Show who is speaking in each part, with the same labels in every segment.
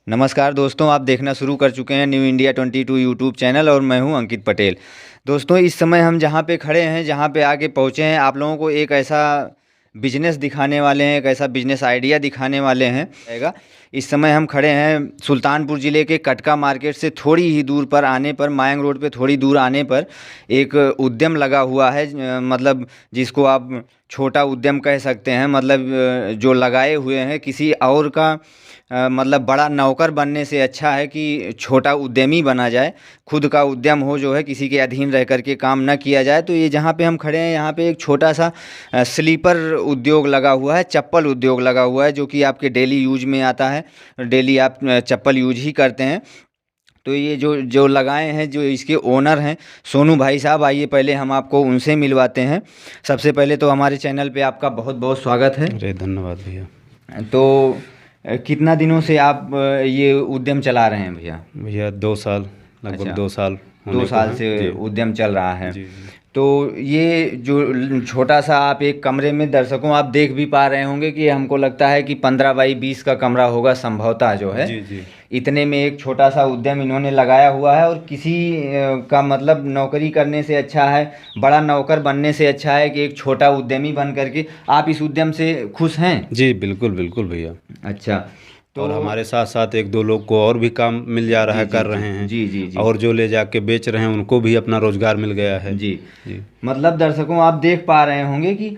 Speaker 1: नमस्कार दोस्तों, आप देखना शुरू कर चुके हैं न्यू इंडिया 22 यूट्यूब चैनल और मैं हूं अंकित पटेल। दोस्तों, इस समय हम जहां पे खड़े हैं, जहां पे आके पहुंचे हैं, आप लोगों को एक ऐसा बिजनेस दिखाने वाले हैं, एक ऐसा बिजनेस आइडिया दिखाने वाले हैं रहेगा। इस समय हम खड़े हैं सुल्तानपुर ज़िले के कटका मार्केट से थोड़ी ही दूर पर आने पर, मायंग रोड पे थोड़ी दूर आने पर एक उद्यम लगा हुआ है। मतलब जिसको आप छोटा उद्यम कह सकते हैं। मतलब जो लगाए हुए हैं किसी और का मतलब बड़ा नौकर बनने से अच्छा है कि छोटा उद्यमी बना जाए, खुद का उद्यम हो जो है, किसी के अधीन रह करके काम न किया जाए। तो ये जहाँ पे हम खड़े हैं, यहाँ पे एक छोटा सा स्लीपर उद्योग लगा हुआ है, चप्पल उद्योग लगा हुआ है, जो कि आपके डेली यूज में आता है। डेली आप चप्पल यूज ही करते हैं। तो ये जो जो लगाए हैं, जो इसके ओनर हैं सोनू भाई साहब, आइए पहले हम आपको उनसे मिलवाते हैं। सबसे पहले तो हमारे चैनल पे आपका बहुत बहुत स्वागत है।
Speaker 2: अरे धन्यवाद भैया।
Speaker 1: तो कितना दिनों से आप ये उद्यम चला रहे हैं भैया?
Speaker 2: भैया 2 साल, लगभग
Speaker 1: अच्छा,
Speaker 2: 2 साल
Speaker 1: दो
Speaker 2: होने को
Speaker 1: साल
Speaker 2: हैं।
Speaker 1: से
Speaker 2: जी
Speaker 1: उद्यम चल रहा है।
Speaker 2: जी जी
Speaker 1: तो ये जो छोटा सा आप एक कमरे में, दर्शकों आप देख भी पा रहे होंगे कि हमको लगता है कि 15 बाई 20 का कमरा होगा संभवतः जो है।
Speaker 2: जी जी
Speaker 1: इतने में एक छोटा सा उद्यम इन्होंने लगाया हुआ है। और किसी का मतलब नौकरी करने से अच्छा है, बड़ा नौकर बनने से अच्छा है कि एक छोटा उद्यमी बन करके। आप इस उद्यम से खुश हैं?
Speaker 2: जी, बिल्कुल बिल्कुल भैया।
Speaker 1: अच्छा। तो
Speaker 2: और हमारे साथ साथ 1-2 लोग को और भी काम मिल जा रहा
Speaker 1: जी
Speaker 2: है,
Speaker 1: जी
Speaker 2: कर
Speaker 1: जी
Speaker 2: रहे हैं।
Speaker 1: जी जी जी
Speaker 2: और जो ले जाके बेच रहे हैं उनको भी अपना रोजगार मिल गया है।
Speaker 1: जी।
Speaker 2: जी
Speaker 1: मतलब दर्शकों आप देख पा रहे होंगे कि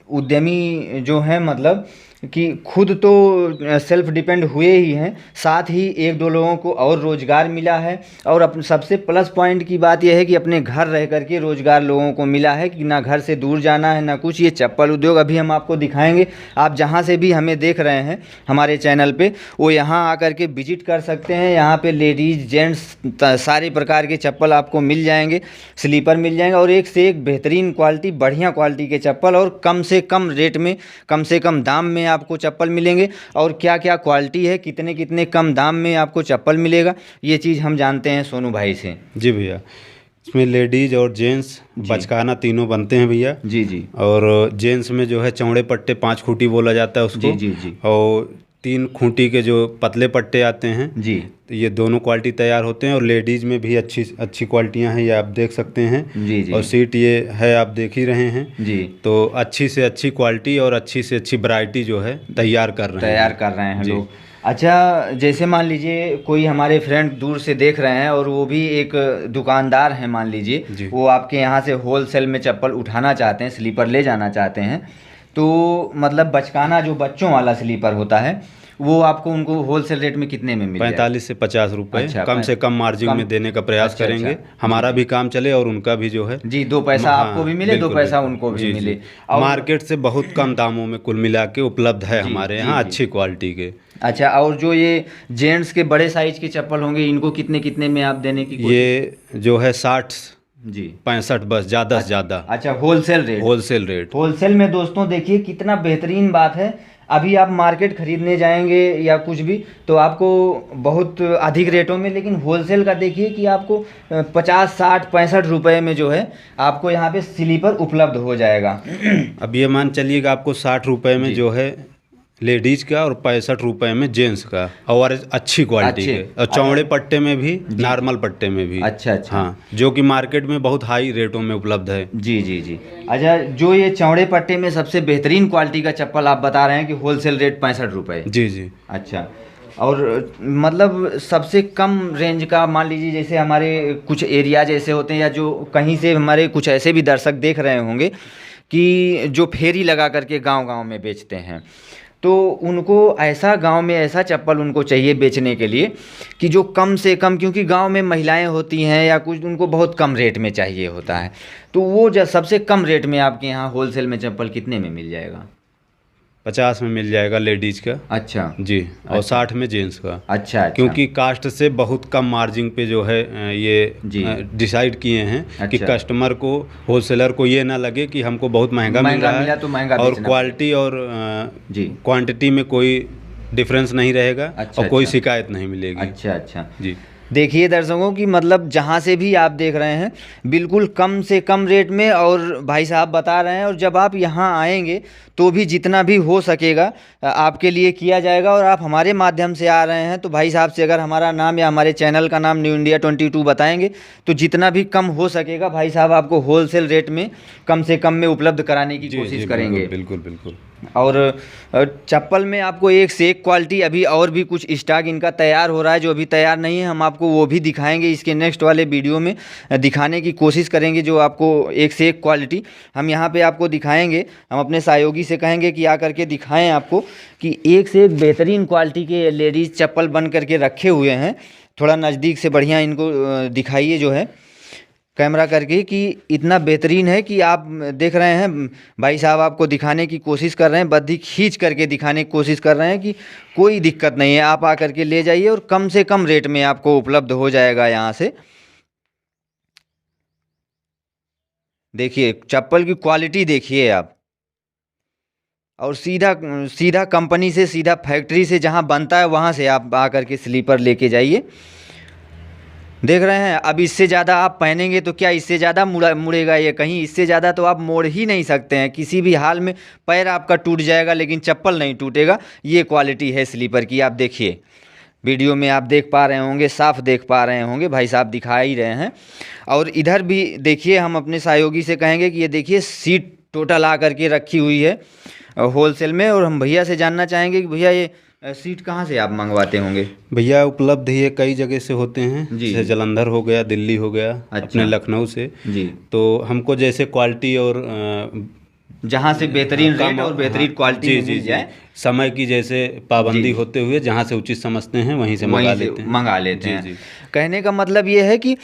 Speaker 1: उद्यमी जो है, मतलब कि खुद तो सेल्फ डिपेंड हुए ही हैं, साथ ही 1-2 लोगों को और रोज़गार मिला है। और अपने सबसे प्लस पॉइंट की बात यह है कि अपने घर रह करके रोज़गार लोगों को मिला है, कि ना घर से दूर जाना है ना कुछ। ये चप्पल उद्योग अभी हम आपको दिखाएंगे। आप जहाँ से भी हमें देख रहे हैं हमारे चैनल पे, वो यहाँ आकर के विजिट कर सकते हैं। यहाँ पे लेडीज़ जेंट्स सारे प्रकार के चप्पल आपको मिल जाएंगे, स्लीपर मिल जाएंगे, और एक से एक बेहतरीन क्वालिटी, बढ़िया क्वालिटी के चप्पल, और कम से कम रेट में, कम से कम दाम में आपको चप्पल मिलेंगे। और क्या क्या क्वालिटी है, कितने कितने कम दाम में आपको चप्पल मिलेगा, ये चीज़ हम जानते हैं सोनू भाई से।
Speaker 2: जी भैया, इसमें लेडीज और जेंट्स बचकाना तीनों बनते हैं भैया।
Speaker 1: जी जी
Speaker 2: और जेंट्स में जो है चौड़े पट्टे 5 खूंटी बोला जाता है उसको।
Speaker 1: जी जी जी
Speaker 2: और 3 खूंटी के जो पतले पट्टे आते हैं
Speaker 1: जी
Speaker 2: तो ये दोनों क्वालिटी तैयार होते हैं। और लेडीज़ में भी अच्छी अच्छी क्वालिटियाँ हैं, ये आप देख सकते हैं।
Speaker 1: जी जी
Speaker 2: और सीट ये है, आप देख ही रहे हैं।
Speaker 1: जी
Speaker 2: तो अच्छी से अच्छी क्वालिटी और अच्छी से अच्छी वैरायटी जो है तैयार कर रहे हैं
Speaker 1: हैं
Speaker 2: जी।
Speaker 1: लोग। अच्छा, जैसे मान लीजिए कोई हमारे फ्रेंड दूर से देख रहे हैं और वो भी एक दुकानदार हैं, मान लीजिए
Speaker 2: जी
Speaker 1: वो आपके यहाँ से होलसेल में चप्पल उठाना चाहते हैं, स्लीपर ले जाना चाहते हैं। तो मतलब बचकाना जो बच्चों वाला स्लीपर होता है, वो आपको उनको होलसेल रेट में कितने में मिल जाएगा?
Speaker 2: 45 से 50 रुपए
Speaker 1: अच्छा,
Speaker 2: कम से कम मार्जिन
Speaker 1: कम।
Speaker 2: में देने का प्रयास
Speaker 1: अच्छा अच्छा
Speaker 2: करेंगे। हमारा भी काम चले और उनका भी जो है
Speaker 1: जी, 2 पैसा आपको भी मिले, दो
Speaker 2: बिल्कुल
Speaker 1: पैसा
Speaker 2: बिल्कुल।
Speaker 1: उनको भी
Speaker 2: जी
Speaker 1: मिले।
Speaker 2: जी,
Speaker 1: और
Speaker 2: मार्केट से बहुत कम दामों में कुल मिला के उपलब्ध है
Speaker 1: जी
Speaker 2: हमारे
Speaker 1: जी
Speaker 2: यहाँ
Speaker 1: जी।
Speaker 2: अच्छी क्वालिटी के।
Speaker 1: अच्छा, और जो ये जेंट्स के बड़े साइज के चप्पल होंगे, इनको कितने कितने में आप देने की कोशिश?
Speaker 2: ये जो है 60
Speaker 1: जी।
Speaker 2: 65 बस, ज़्यादा से ज़्यादा
Speaker 1: अच्छा, wholesale rate.
Speaker 2: Wholesale rate.
Speaker 1: Wholesale में दोस्तों देखिए कितना बेहतरीन बात है। अभी आप मार्केट खरीदने जाएंगे या कुछ भी, तो आपको बहुत अधिक रेटों में, लेकिन होलसेल का देखिए कि आपको 50, 60, 65 रुपए में जो है आपको यहाँ पे स्लीपर उपलब्ध हो जाएगा।
Speaker 2: अब ये मान चलिएगा आपको 60 रुपए में
Speaker 1: जी।
Speaker 2: जो है लेडीज का और 65 रुपए में जेंट्स का, और अच्छी क्वालिटी
Speaker 1: अच्छे।
Speaker 2: के, और चौड़े पट्टे में भी, नॉर्मल पट्टे में भी।
Speaker 1: अच्छा अच्छा।
Speaker 2: हाँ, जो कि मार्केट में बहुत हाई रेटों में उपलब्ध है।
Speaker 1: जी जी जी। अच्छा, जो ये चौड़े पट्टे में सबसे बेहतरीन क्वालिटी का चप्पल आप बता रहे हैं कि होलसेल रेट 65 रुपए।
Speaker 2: जी जी
Speaker 1: अच्छा। और मतलब सबसे कम रेंज का, मान लीजिए जैसे हमारे कुछ एरिया जैसे होते हैं, या जो कहीं से हमारे कुछ ऐसे भी दर्शक देख रहे होंगे कि जो फेरी लगा करके गांव गांव में बेचते हैं, तो उनको ऐसा गांव में ऐसा चप्पल उनको चाहिए बेचने के लिए कि जो कम से कम, क्योंकि गांव में महिलाएं होती हैं या कुछ, उनको बहुत कम रेट में चाहिए होता है। तो वो जो सबसे कम रेट में आपके यहाँ होलसेल में चप्पल कितने में मिल जाएगा?
Speaker 2: 50 में मिल जाएगा लेडीज का।
Speaker 1: अच्छा
Speaker 2: जी। और 60 में जेंट्स का।
Speaker 1: अच्छा अच्छा।
Speaker 2: क्योंकि कास्ट से बहुत कम मार्जिन पे जो है
Speaker 1: जी।
Speaker 2: ये डिसाइड किए हैं कि
Speaker 1: अच्छा।
Speaker 2: कस्टमर को, होलसेलर को ये ना लगे कि हमको बहुत महंगा मिल
Speaker 1: महंगा
Speaker 2: रहा
Speaker 1: मिला
Speaker 2: है,
Speaker 1: तो महंगा
Speaker 2: और
Speaker 1: बेचना
Speaker 2: क्वालिटी और
Speaker 1: जी।
Speaker 2: क्वांटिटी में कोई डिफरेंस नहीं रहेगा।
Speaker 1: अच्छा
Speaker 2: और कोई
Speaker 1: अच्छा।
Speaker 2: शिकायत नहीं मिलेगी।
Speaker 1: अच्छा अच्छा।
Speaker 2: जी।
Speaker 1: देखिए दर्शकों कि मतलब जहाँ से भी आप देख रहे हैं बिल्कुल कम से कम रेट में, और भाई साहब बता रहे हैं, और जब आप यहाँ आएंगे तो भी जितना भी हो सकेगा आपके लिए किया जाएगा। और आप हमारे माध्यम से आ रहे हैं तो भाई साहब से अगर हमारा नाम या हमारे चैनल का नाम न्यू इंडिया 22 बताएंगे तो जितना भी कम हो सकेगा भाई साहब आपको होलसेल रेट में कम से कम में उपलब्ध कराने की
Speaker 2: जी
Speaker 1: कोशिश
Speaker 2: जी
Speaker 1: करेंगे।
Speaker 2: बिल्कुल बिल्कुल।
Speaker 1: और चप्पल में आपको एक से एक क्वालिटी, अभी और भी कुछ स्टॉक इनका तैयार हो रहा है जो अभी तैयार नहीं है, हम आपको वो भी दिखाएंगे इसके नेक्स्ट वाले वीडियो में, दिखाने की कोशिश करेंगे जो आपको एक से एक क्वालिटी हम यहाँ पे आपको दिखाएंगे। हम अपने सहयोगी से कहेंगे कि आ करके दिखाएं आपको कि एक से एक बेहतरीन क्वालिटी के लेडीज़ चप्पल बन करके रखे हुए हैं। थोड़ा नज़दीक से बढ़िया इनको दिखाइए जो है कैमरा करके कि इतना बेहतरीन है कि आप देख रहे हैं भाई साहब आपको दिखाने की कोशिश कर रहे हैं, बद्दी खींच करके दिखाने की कोशिश कर रहे हैं कि कोई दिक्कत नहीं है, आप आ करके ले जाइए और कम से कम रेट में आपको उपलब्ध हो जाएगा यहाँ से। देखिए चप्पल की क्वालिटी देखिए आप, और सीधा सीधा कंपनी से, सीधा फैक्ट्री से जहाँ बनता है वहाँ से आप आ करके स्लीपर लेके जाइए। देख रहे हैं अब इससे ज़्यादा आप पहनेंगे तो क्या इससे ज़्यादा मुड़ेगा ये कहीं, इससे ज़्यादा तो आप मोड़ ही नहीं सकते हैं, किसी भी हाल में पैर आपका टूट जाएगा लेकिन चप्पल नहीं टूटेगा। ये क्वालिटी है स्लीपर की। आप देखिए वीडियो में आप देख पा रहे होंगे, साफ देख पा रहे होंगे, भाई साहब दिखा ही रहे हैं। और इधर भी देखिए हम अपने सहयोगी से कहेंगे कि ये देखिए सीट टोटल आ करके रखी हुई है होलसेल में। और हम भैया से जानना चाहेंगे कि भैया ये सीट कहाँ से आप मंगवाते होंगे?
Speaker 2: भैया उपलब्ध ये कई जगह से होते हैं,
Speaker 1: जी।
Speaker 2: जैसे जालंधर हो गया, दिल्ली हो गया,
Speaker 1: अच्छा।
Speaker 2: अपने लखनऊ से।
Speaker 1: जी।
Speaker 2: तो हमको जैसे क्वालिटी और
Speaker 1: जहाँ से बेहतरीन
Speaker 2: काम
Speaker 1: रेट और बेहतरीन क्वालिटी
Speaker 2: जी
Speaker 1: में
Speaker 2: जी
Speaker 1: मिल
Speaker 2: जी
Speaker 1: जाए,
Speaker 2: समय की जैसे पाबंदी
Speaker 1: जी।
Speaker 2: होते हुए जहाँ से उचित समझते हैं वहीं से मंगा लेते हैं।
Speaker 1: मंगा लेते
Speaker 2: जी
Speaker 1: हैं।
Speaker 2: जी।
Speaker 1: कहने का मतलब ये है कि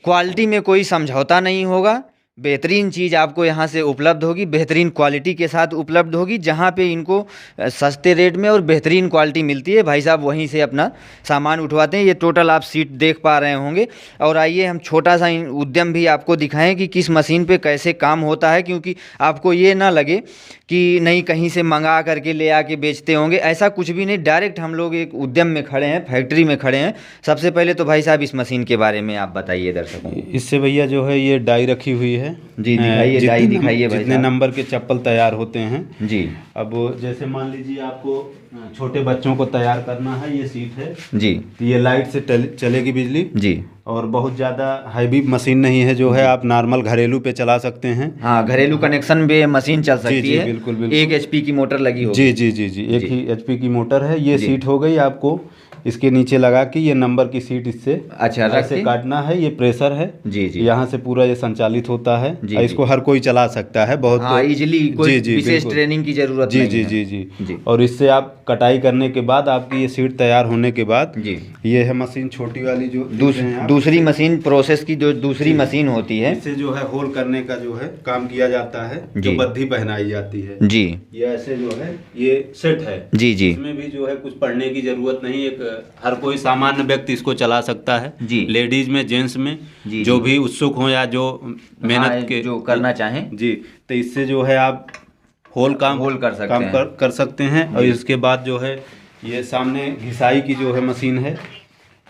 Speaker 1: क्वालिटी में कोई समझौता नहीं होगा, बेहतरीन चीज़ आपको यहाँ से उपलब्ध होगी, बेहतरीन क्वालिटी के साथ उपलब्ध होगी। जहाँ पे इनको सस्ते रेट में और बेहतरीन क्वालिटी मिलती है भाई साहब वहीं से अपना सामान उठवाते हैं। ये टोटल आप सीट देख पा रहे होंगे। और आइए हम छोटा सा उद्यम भी आपको दिखाएं कि किस मशीन पे कैसे काम होता है, क्योंकि आपको ये ना लगे कि नहीं कहीं से मंगा करके ले आके बेचते होंगे, ऐसा कुछ भी नहीं। डायरेक्ट हम लोग एक उद्यम में खड़े हैं, फैक्ट्री में खड़े हैं। सबसे पहले तो भाई साहब इस मशीन के बारे में आप बताइए दर्शकों को।
Speaker 2: इससे भैया जो है ये डाई रखी हुई है।
Speaker 1: जी दिखाइए, डाई दिखाइए भाई
Speaker 2: जितने
Speaker 1: साहब।
Speaker 2: नंबर के चप्पल तैयार होते हैं
Speaker 1: जी।
Speaker 2: अब जैसे मान लीजिए आपको छोटे बच्चों को तैयार करना है, ये सीट है
Speaker 1: जी।
Speaker 2: तो ये लाइट से चलेगी बिजली
Speaker 1: जी।
Speaker 2: और बहुत ज़्यादा हैवी मशीन नहीं है, जो है आप नॉर्मल घरेलू पे चला सकते हैं।
Speaker 1: हाँ घरेलू कनेक्शन पे मशीन चल सकती
Speaker 2: जी,
Speaker 1: है।
Speaker 2: बिल्कुल, बिल्कुल।
Speaker 1: 1 HP की मोटर लगी होगी।
Speaker 2: जी जी जी जी एक ही HP की मोटर है। ये
Speaker 1: जी।
Speaker 2: सीट हो गई आपको इसके नीचे लगा के ये नंबर की सीट इससे
Speaker 1: अच्छा रख
Speaker 2: ऐसे
Speaker 1: के
Speaker 2: काटना है। ये प्रेशर है
Speaker 1: जी जी।
Speaker 2: यहाँ से पूरा ये संचालित होता है।
Speaker 1: जी,
Speaker 2: इसको हर कोई चला सकता है, बहुत
Speaker 1: हाँ इजीली, कोई
Speaker 2: जी जी
Speaker 1: विशेष
Speaker 2: बिल्कुल।
Speaker 1: ट्रेनिंग की जरूरत
Speaker 2: जी
Speaker 1: नहीं
Speaker 2: जी
Speaker 1: है।
Speaker 2: जी जी
Speaker 1: जी।
Speaker 2: और इससे आप कटाई करने के बाद आपकी ये सीट तैयार होने के बाद
Speaker 1: जी
Speaker 2: ये है मशीन छोटी वाली जो देख रहे हैं आप।
Speaker 1: दूसरी मशीन प्रोसेस की जो दूसरी मशीन होती है,
Speaker 2: इससे जो है होल करने का जो है काम किया जाता है, जो
Speaker 1: जी।
Speaker 2: बद्धी पहनाई जाती है।
Speaker 1: जी
Speaker 2: ये ऐसे जो है ये सेट है।
Speaker 1: जी जी
Speaker 2: इसमें भी जो है कुछ पढ़ने की जरूरत नहीं, एक हर कोई सामान्य व्यक्ति इसको चला सकता है।
Speaker 1: जी।
Speaker 2: लेडीज में, जेंट्स में,
Speaker 1: जी,
Speaker 2: जो
Speaker 1: जी।
Speaker 2: भी उत्सुक हो या जो
Speaker 1: हाँ,
Speaker 2: मेहनत के
Speaker 1: जो करना चाहें
Speaker 2: जी, तो इससे जो है आप होल
Speaker 1: कर सकते हैं।
Speaker 2: कर सकते हैं। और इसके बाद जो है ये सामने घिसाई की जो है मशीन है,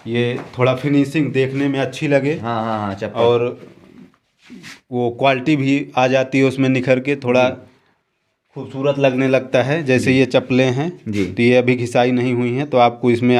Speaker 2: ये थोड़ा फिनिशिंग देखने में अच्छी लगे
Speaker 1: हाँ हाँ हाँ चप्पल,
Speaker 2: और वो क्वालिटी भी आ जाती है उसमें निखर के, थोड़ा खूबसूरत लगने लगता है। जैसे ये चप्पलें हैं
Speaker 1: जी।
Speaker 2: तो ये अभी घिसाई नहीं हुई हैं, तो आपको इसमें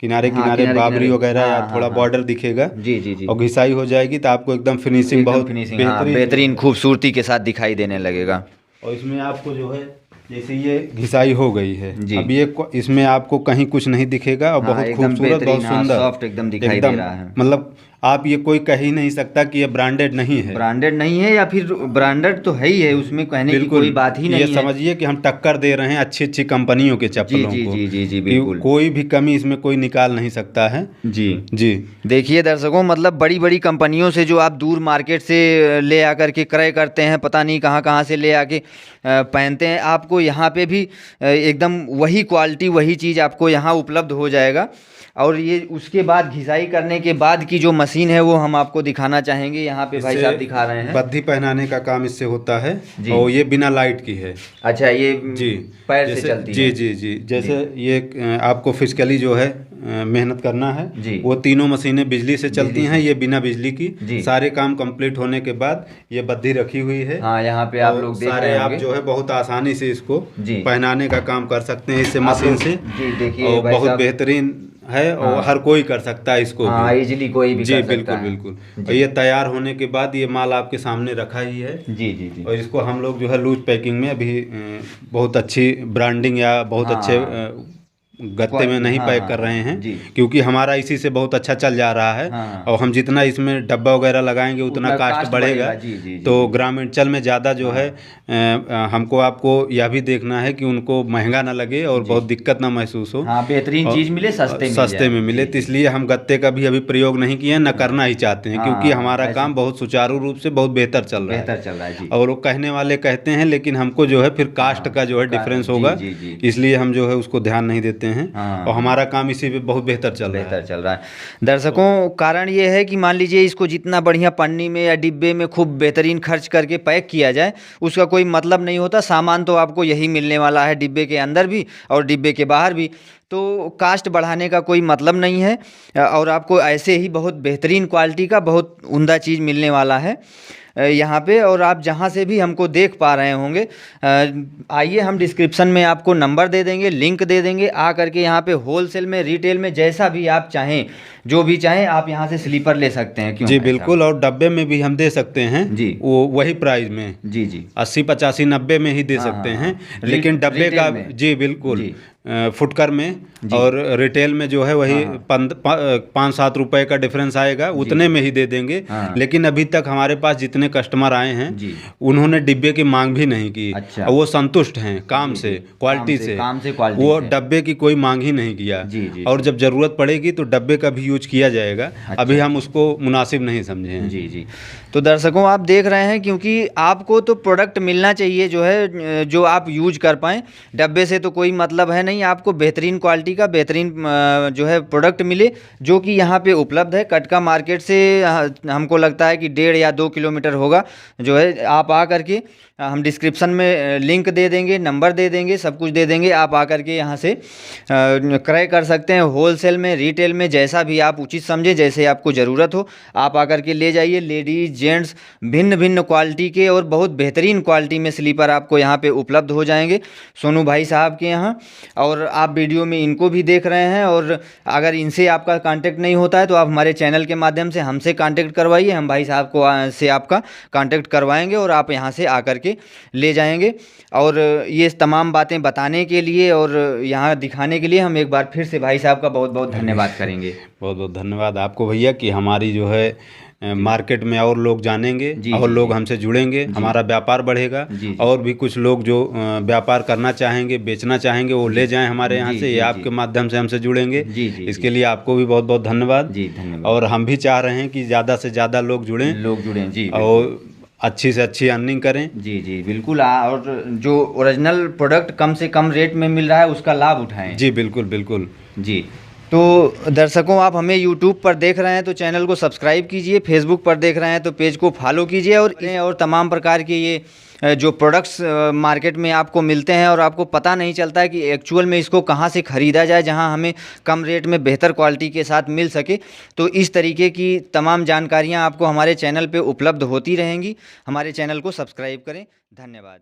Speaker 2: किनारे
Speaker 1: हाँ,
Speaker 2: किनारे बाबरी
Speaker 1: किनारे,
Speaker 2: वगैरह
Speaker 1: हाँ,
Speaker 2: या
Speaker 1: हाँ,
Speaker 2: थोड़ा
Speaker 1: हाँ।
Speaker 2: बॉर्डर दिखेगा।
Speaker 1: जी जी जी।
Speaker 2: और घिसाई हो जाएगी तो आपको एकदम फिनिशिंग
Speaker 1: एकदम
Speaker 2: बहुत
Speaker 1: फिनिशिंग, हाँ,
Speaker 2: बेहतरीन
Speaker 1: बेहतरीन खूबसूरती के साथ दिखाई देने लगेगा।
Speaker 2: और इसमें आपको जो है जैसे ये घिसाई हो गई है,
Speaker 1: जी।
Speaker 2: अब ये इसमें आपको कहीं कुछ नहीं दिखेगा और
Speaker 1: हाँ,
Speaker 2: बहुत
Speaker 1: एकदम
Speaker 2: खूबसूरत,
Speaker 1: बेहतरीन,
Speaker 2: बहुत
Speaker 1: हाँ,
Speaker 2: सुंदर,
Speaker 1: सॉफ्ट एकदम दिखाई दे रहा है।
Speaker 2: मतलब आप ये कोई कह ही नहीं सकता कि ये ब्रांडेड नहीं है।
Speaker 1: ब्रांडेड नहीं है या फिर ब्रांडेड तो है ही है, उसमें कहने की
Speaker 2: बिल्कुल,
Speaker 1: कोई बात ही नहीं
Speaker 2: ये
Speaker 1: है।
Speaker 2: समझिए कि हम टक्कर दे रहे हैं अच्छी अच्छी कंपनियों के चप्पलों
Speaker 1: जी
Speaker 2: को।
Speaker 1: जी जी जी
Speaker 2: कि
Speaker 1: बिल्कुल।
Speaker 2: कोई भी कमी इसमें कोई निकाल नहीं सकता है।
Speaker 1: जी
Speaker 2: जी
Speaker 1: देखिए दर्शकों, मतलब बड़ी बड़ी कंपनियों से जो आप दूर मार्केट से ले आकर के क्रय करते हैं, पता नहीं कहाँ कहाँ से ले आके पहनते हैं, आपको यहाँ पे भी एकदम वही क्वालिटी, वही चीज़ आपको यहाँ उपलब्ध हो जाएगा। और ये उसके बाद घिसाई करने के बाद की जो मशीन मशीन है वो हम आपको दिखाना चाहेंगे। यहाँ पे भाई
Speaker 2: इससे
Speaker 1: साहब दिखा रहे हैं।
Speaker 2: बद्धी पहनाने का काम इससे होता है
Speaker 1: जी।
Speaker 2: और ये बिना लाइट की है।
Speaker 1: अच्छा, ये
Speaker 2: जी
Speaker 1: पैर से
Speaker 2: जैसे
Speaker 1: चलती
Speaker 2: जी
Speaker 1: है।
Speaker 2: जी जी जैसे ये आपको फिजिकली जो है मेहनत करना है
Speaker 1: जी।
Speaker 2: वो तीनों मशीनें बिजली से चलती
Speaker 1: बिजली
Speaker 2: हैं, ये बिना बिजली की।
Speaker 1: जी।
Speaker 2: सारे काम कंप्लीट होने के बाद ये बद्धी रखी हुई है।
Speaker 1: हाँ, यहाँ पे आप
Speaker 2: और
Speaker 1: लोग देख
Speaker 2: सारे
Speaker 1: रहे
Speaker 2: आप
Speaker 1: होंगे।
Speaker 2: जो है बहुत आसानी से इसको
Speaker 1: जी।
Speaker 2: पहनाने का काम कर सकते हैं इससे
Speaker 1: आप
Speaker 2: मशीन
Speaker 1: लोग-
Speaker 2: से।
Speaker 1: जी देखिए
Speaker 2: और
Speaker 1: भाई
Speaker 2: बहुत
Speaker 1: साहब।
Speaker 2: बेहतरीन है और
Speaker 1: हाँ।
Speaker 2: हर कोई कर सकता है इसको
Speaker 1: हाँ,
Speaker 2: भी।
Speaker 1: इजीली कोई भी
Speaker 2: जी
Speaker 1: कर सकता
Speaker 2: बिल्कुल
Speaker 1: है।
Speaker 2: बिल्कुल।
Speaker 1: जी।
Speaker 2: और ये तैयार होने के बाद ये माल आपके सामने रखा ही है।
Speaker 1: जी जी जी।
Speaker 2: और इसको हम लोग जो है लूज पैकिंग में अभी बहुत अच्छी ब्रांडिंग या बहुत
Speaker 1: हाँ,
Speaker 2: अच्छे
Speaker 1: हाँ।
Speaker 2: गत्ते में नहीं
Speaker 1: हाँ,
Speaker 2: पैक
Speaker 1: हाँ,
Speaker 2: कर रहे हैं,
Speaker 1: जी।
Speaker 2: क्योंकि हमारा इसी से बहुत अच्छा चल जा रहा है।
Speaker 1: हाँ, हाँ।
Speaker 2: और हम जितना इसमें डब्बा वगैरह लगाएंगे उतना
Speaker 1: उतना
Speaker 2: कास्ट
Speaker 1: कास्ट
Speaker 2: बढ़ेगा।
Speaker 1: बढ़ेगा। जी, जी, जी,
Speaker 2: तो
Speaker 1: जी।
Speaker 2: ग्रामीणचल में ज़्यादा जो
Speaker 1: हाँ।
Speaker 2: है हमको आपको यह भी देखना है कि उनको महंगा ना लगे और
Speaker 1: जी।
Speaker 2: बहुत दिक्कत ना महसूस हो।
Speaker 1: हाँ, बेहतरीन
Speaker 2: और
Speaker 1: चीज़ मिले, सस्ते मिल
Speaker 2: सस्ते
Speaker 1: जाए।
Speaker 2: में मिले।
Speaker 1: जी,
Speaker 2: तो
Speaker 1: जी।
Speaker 2: इसलिए हम गत्ते का भी अभी प्रयोग नहीं किए, न करना ही चाहते हैं,
Speaker 1: हाँ,
Speaker 2: क्योंकि
Speaker 1: हाँ,
Speaker 2: हमारा
Speaker 1: ऐसे
Speaker 2: काम बहुत सुचारू रूप से बहुत बेहतर चल रहा है।
Speaker 1: बेहतर चल रहा है। जी।
Speaker 2: और वो कहने वाले कहते हैं, लेकिन हमको जो है फिर कास्ट का जो है डिफरेंस
Speaker 1: जी,
Speaker 2: होगा,
Speaker 1: जी, जी।
Speaker 2: इसलिए हम जो है उसको ध्यान नहीं देते हैं।
Speaker 1: हाँ,
Speaker 2: और हमारा काम इसी पे बहुत बेहतर चल रहा
Speaker 1: बेहतर
Speaker 2: है।
Speaker 1: चल रहा है। दर्शकों, कारण ये है कि मान लीजिए इसको जितना बढ़िया पन्नी में या डिब्बे में खूब बेहतरीन खर्च करके पैक किया जाए, उसका कोई मतलब नहीं होता। सामान तो आपको यही मिलने वाला है, डिब्बे के अंदर भी और डिब्बे के बाहर भी। तो कास्ट बढ़ाने का कोई मतलब नहीं है और आपको ऐसे ही बहुत बेहतरीन क्वालिटी का बहुत उम्दा चीज़ मिलने वाला है यहाँ पे। और आप जहाँ से भी हमको देख पा रहे होंगे, आइए हम डिस्क्रिप्शन में आपको नंबर दे देंगे, लिंक दे देंगे। आ करके यहाँ पे होलसेल में, रिटेल में, जैसा भी आप चाहें, जो भी चाहें आप यहाँ से स्लीपर ले सकते हैं। क्यों
Speaker 2: जी
Speaker 1: भाई साहब?
Speaker 2: बिल्कुल। और डब्बे में भी हम दे सकते हैं
Speaker 1: जी।
Speaker 2: वो वही प्राइस में,
Speaker 1: जी जी।
Speaker 2: 80 85 90 में ही दे
Speaker 1: हाँ,
Speaker 2: सकते
Speaker 1: हाँ,
Speaker 2: हैं।
Speaker 1: हाँ।
Speaker 2: लेकिन डब्बे
Speaker 1: रिटेल
Speaker 2: का
Speaker 1: में।
Speaker 2: जी बिल्कुल
Speaker 1: जी।
Speaker 2: फुटकर में
Speaker 1: जी।
Speaker 2: और रिटेल में जो है वही
Speaker 1: हाँ, हाँ।
Speaker 2: 5-7 रुपए का डिफरेंस आएगा, उतने में ही दे देंगे।
Speaker 1: हाँ।
Speaker 2: लेकिन अभी तक हमारे पास जितने कस्टमर आए हैं
Speaker 1: जी।
Speaker 2: उन्होंने डिब्बे की मांग भी नहीं की।
Speaker 1: अच्छा।
Speaker 2: और वो संतुष्ट हैं काम
Speaker 1: जी,
Speaker 2: से,
Speaker 1: जी।
Speaker 2: क्वालिटी
Speaker 1: काम
Speaker 2: से।
Speaker 1: से क्वालिटी
Speaker 2: वो
Speaker 1: से।
Speaker 2: डब्बे की कोई मांग ही नहीं किया।
Speaker 1: जी, जी,
Speaker 2: और
Speaker 1: जी।
Speaker 2: जब ज़रूरत पड़ेगी तो डब्बे का भी यूज किया जाएगा।
Speaker 1: अच्छा,
Speaker 2: अभी हम उसको मुनासिब नहीं समझे हैं।
Speaker 1: जी जी। तो दर्शकों, आप देख रहे हैं, क्योंकि आपको तो प्रोडक्ट मिलना चाहिए जो है, जो आप यूज कर पाएँ। डब्बे से तो कोई मतलब है नहीं, आपको बेहतरीन क्वालिटी का बेहतरीन जो है प्रोडक्ट मिले, जो कि यहाँ पे उपलब्ध है। कटका मार्केट से हमको लगता है कि 1.5 या 2 किलोमीटर होगा जो है। आप आ करके, हम डिस्क्रिप्शन में लिंक दे देंगे, नंबर दे देंगे, सब कुछ दे देंगे। आप आकर के यहाँ से क्रय कर सकते हैं। होलसेल में, रिटेल में, जैसा भी आप उचित समझे, जैसे आपको ज़रूरत हो, आप आकर के ले जाइए। लेडीज़, जेंट्स, भिन्न भिन्न क्वालिटी के और बहुत बेहतरीन क्वालिटी में स्लीपर आपको यहाँ पे उपलब्ध हो जाएंगे सोनू भाई साहब के यहाँ। और आप वीडियो में इनको भी देख रहे हैं, और अगर इनसे आपका कांटेक्ट नहीं होता है तो आप हमारे चैनल के माध्यम से हमसे कांटेक्ट करवाइए। हम भाई साहब को से आपका कांटेक्ट करवाएंगे और आप यहाँ से आकर के ले जाएंगे। और ये तमाम बातें बताने के लिए और यहाँ दिखाने के लिए हम एक बार फिर से भाई साहब का बहुत बहुत धन्यवाद करेंगे।
Speaker 2: बहुत बहुत धन्यवाद आपको भैया, कि हमारी जो है मार्केट में और लोग जानेंगे
Speaker 1: जी,
Speaker 2: और
Speaker 1: जी,
Speaker 2: लोग
Speaker 1: जी।
Speaker 2: हमसे जुड़ेंगे, हमारा व्यापार बढ़ेगा।
Speaker 1: जी, जी।
Speaker 2: और भी कुछ लोग जो व्यापार करना चाहेंगे, बेचना चाहेंगे, वो ले जाएं हमारे यहाँ
Speaker 1: जी,
Speaker 2: से।
Speaker 1: जी,
Speaker 2: ये
Speaker 1: जी।
Speaker 2: आपके माध्यम से हमसे जुड़ेंगे।
Speaker 1: जी, जी,
Speaker 2: इसके
Speaker 1: जी।
Speaker 2: लिए आपको भी बहुत बहुत धन्यवाद।
Speaker 1: जी, धन्यवाद।
Speaker 2: और हम भी चाह रहे हैं कि ज़्यादा से ज़्यादा लोग जुड़ें,
Speaker 1: लोग जुड़ें। जी,
Speaker 2: और अच्छी से अच्छी अर्निंग करें।
Speaker 1: जी जी बिल्कुल। और जो ओरिजिनल प्रोडक्ट कम से कम रेट में मिल रहा है उसका लाभ उठाएं।
Speaker 2: जी बिल्कुल बिल्कुल।
Speaker 1: जी। तो दर्शकों, आप हमें YouTube पर देख रहे हैं तो चैनल को सब्सक्राइब कीजिए, Facebook पर देख रहे हैं तो पेज को फॉलो कीजिए। और तमाम प्रकार के ये जो प्रोडक्ट्स मार्केट में आपको मिलते हैं और आपको पता नहीं चलता है कि एक्चुअल में इसको कहाँ से ख़रीदा जाए, जहां हमें कम रेट में बेहतर क्वालिटी के साथ मिल सके। तो इस तरीके की तमाम जानकारियां आपको हमारे चैनल पे उपलब्ध होती रहेंगी। हमारे चैनल को सब्सक्राइब करें। धन्यवाद।